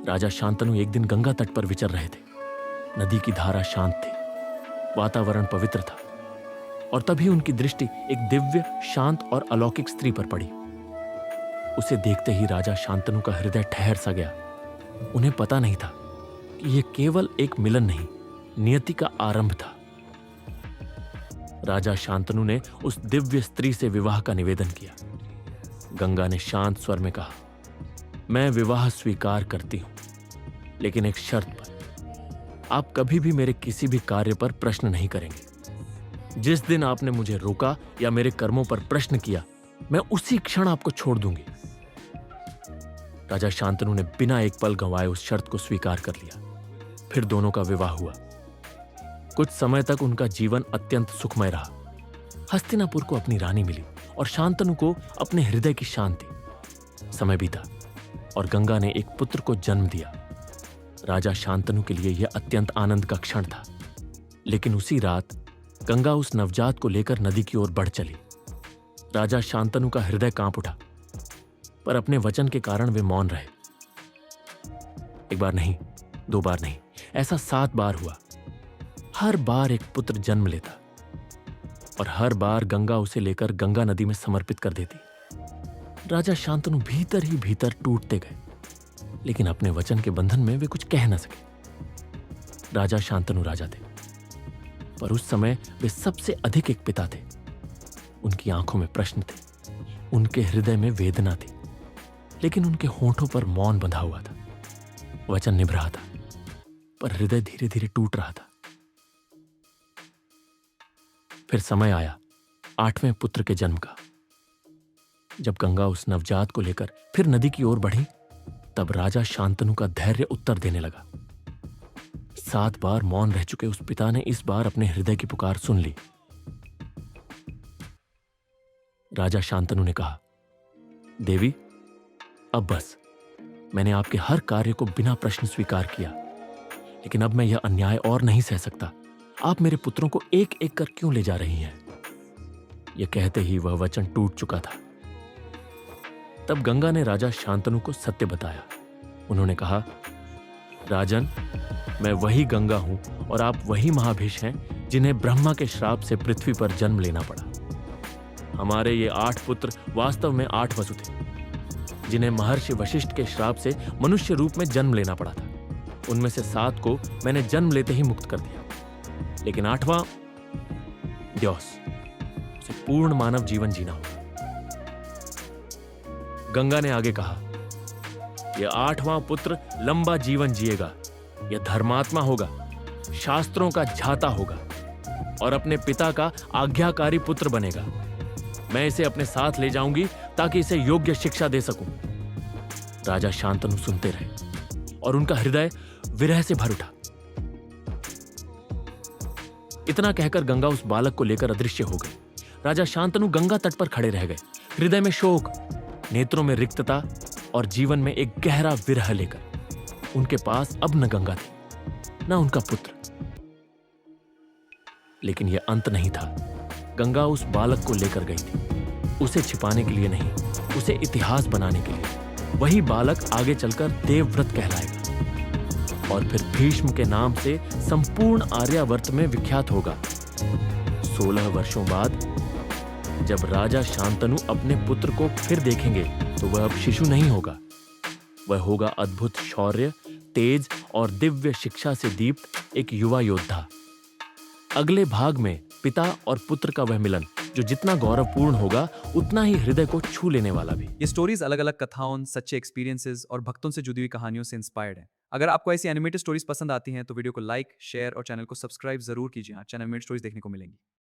राजा शांतनु एक दिन गंगा तट पर विचर रहे थे। नदी की धारा शांत थी, वातावरण पवित्र था और तभी उनकी दृष्टि एक दिव्य, शांत और अलौकिक स्त्री पर पड़ी। उसे देखते ही राजा शांतनु का हृदय ठहर सा गया। उन्हें पता नहीं था कि यह केवल एक मिलन नहीं, नियति का आरंभ था। राजा शांतनु ने उस दिव्य स्त्री से विवाह का निवेदन किया। गंगा ने शांत स्वर में कहा, मैं विवाह स्वीकार करती हूं, लेकिन एक शर्त पर। आप कभी भी मेरे किसी भी कार्य पर प्रश्न नहीं करेंगे। जिस दिन आपने मुझे रोका या मेरे कर्मों पर प्रश्न किया, मैं उसी क्षण आपको छोड़ दूंगी। राजा शांतनु ने बिना एक पल गंवाए उस शर्त को स्वीकार कर लिया। फिर दोनों का विवाह हुआ। कुछ समय तक उनका जीवन अत्यंत सुखमय रहा। हस्तिनापुर को अपनी रानी मिली और शांतनु को अपने हृदय की शांति। समय बीता और गंगा ने एक पुत्र को जन्म दिया। राजा शांतनु के लिए यह अत्यंत आनंद का क्षण था। लेकिन उसी रात गंगा उस नवजात को लेकर नदी की ओर बढ़ चली। राजा शांतनु का हृदय कांप उठा, पर अपने वचन के कारण वे मौन रहे। एक बार नहीं, दो बार नहीं, ऐसा 7 बार हुआ। हर बार एक पुत्र जन्म लेता और हर बार गंगा उसे लेकर गंगा नदी में समर्पित कर देती। राजा शांतनु भीतर ही भीतर टूटते गए, लेकिन अपने वचन के बंधन में वे कुछ कह न सके। राजा शांतनु राजा थे, पर उस समय वे सबसे अधिक एक पिता थे। उनकी आंखों में प्रश्न थे, उनके हृदय में वेदना थी, लेकिन उनके होठों पर मौन बंधा हुआ था। वचन निभ रहा था, पर हृदय धीरे धीरे टूट रहा था। फिर समय आया 8वें पुत्र के जन्म का। जब गंगा उस नवजात को लेकर फिर नदी की ओर बढ़ी, तब राजा शांतनु का धैर्य उत्तर देने लगा। 7 बार मौन रह चुके उस पिता ने इस बार अपने हृदय की पुकार सुन ली। राजा शांतनु ने कहा, देवी, अब बस। मैंने आपके हर कार्य को बिना प्रश्न स्वीकार किया, लेकिन अब मैं यह अन्याय और नहीं सह सकता। आप मेरे पुत्रों को एक एक कर क्यों ले जा रही हैं? यह कहते ही वह वचन टूट चुका था। तब गंगा ने राजा शांतनु को सत्य बताया। उन्होंने कहा, राजन, मैं वही गंगा हूं और आप वही महाभिष हैं जिन्हें ब्रह्मा के श्राप से पृथ्वी पर जन्म लेना पड़ा। हमारे ये 8 पुत्र वास्तव में 8 वसु थे, जिन्हें महर्षि वशिष्ठ के श्राप से मनुष्य रूप में जन्म लेना पड़ा था। उनमें से 7 को मैंने जन्म लेते ही मुक्त कर दिया, लेकिन 8वां द्यौस, उसे पूर्ण मानव जीवन जीना होगा। गंगा ने आगे कहा, यह 8वां पुत्र लंबा जीवन जिएगा। यह धर्मात्मा होगा, शास्त्रों का झाता होगा और अपने पिता का आज्ञाकारी पुत्र बनेगा। मैं इसे अपने साथ ले जाऊंगी ताकि इसे योग्य शिक्षा दे सकूं। राजा शांतनु सुनते रहे और उनका हृदय विरह से भर उठा। इतना कहकर गंगा उस बालक को लेकर अदृश्य हो गई। राजा शांतनु गंगा तट पर खड़े रह गए, हृदय में शोक, नेत्रों में रिक्तता और जीवन में एक गहरा विरह लेकर। उनके पास अब न गंगा थी, न उनका पुत्र। लेकिन यह अंत नहीं था। गंगा उस बालक को लेकर गई थी, उसे छिपाने के लिए नहीं, उसे इतिहास बनाने के लिए। वही बालक आगे चलकर देवव्रत कहलाएगा और फिर भीष्म के नाम से संपूर्ण आर्यावर्त में विख्यात होगा। 16 वर्षों बाद जब राजा शांतनु अपने पुत्र को फिर देखेंगे, तो वह अब शिशु नहीं होगा। वह होगा अद्भुत शौर्य, तेज और दिव्य शिक्षा से दीप्त एक युवा योद्धा। अगले भाग में पिता और पुत्र का वह मिलन, जो जितना गौरवपूर्ण होगा, उतना ही हृदय को छू लेने वाला भी। ये स्टोरीज अलग अलग कथाओं, सच्चे एक्सपीरियंसेस और भक्तों से जुड़ी हुई कहानियों से इंस्पायर्ड हैं। अगर आपको ऐसी एनिमेटेड स्टोरीज पसंद आती हैं तो वीडियो को लाइक, शेयर और चैनल को सब्सक्राइब जरूर कीजिए। चैनल एनिमेटेड स्टोरीज देखने को मिलेंगी।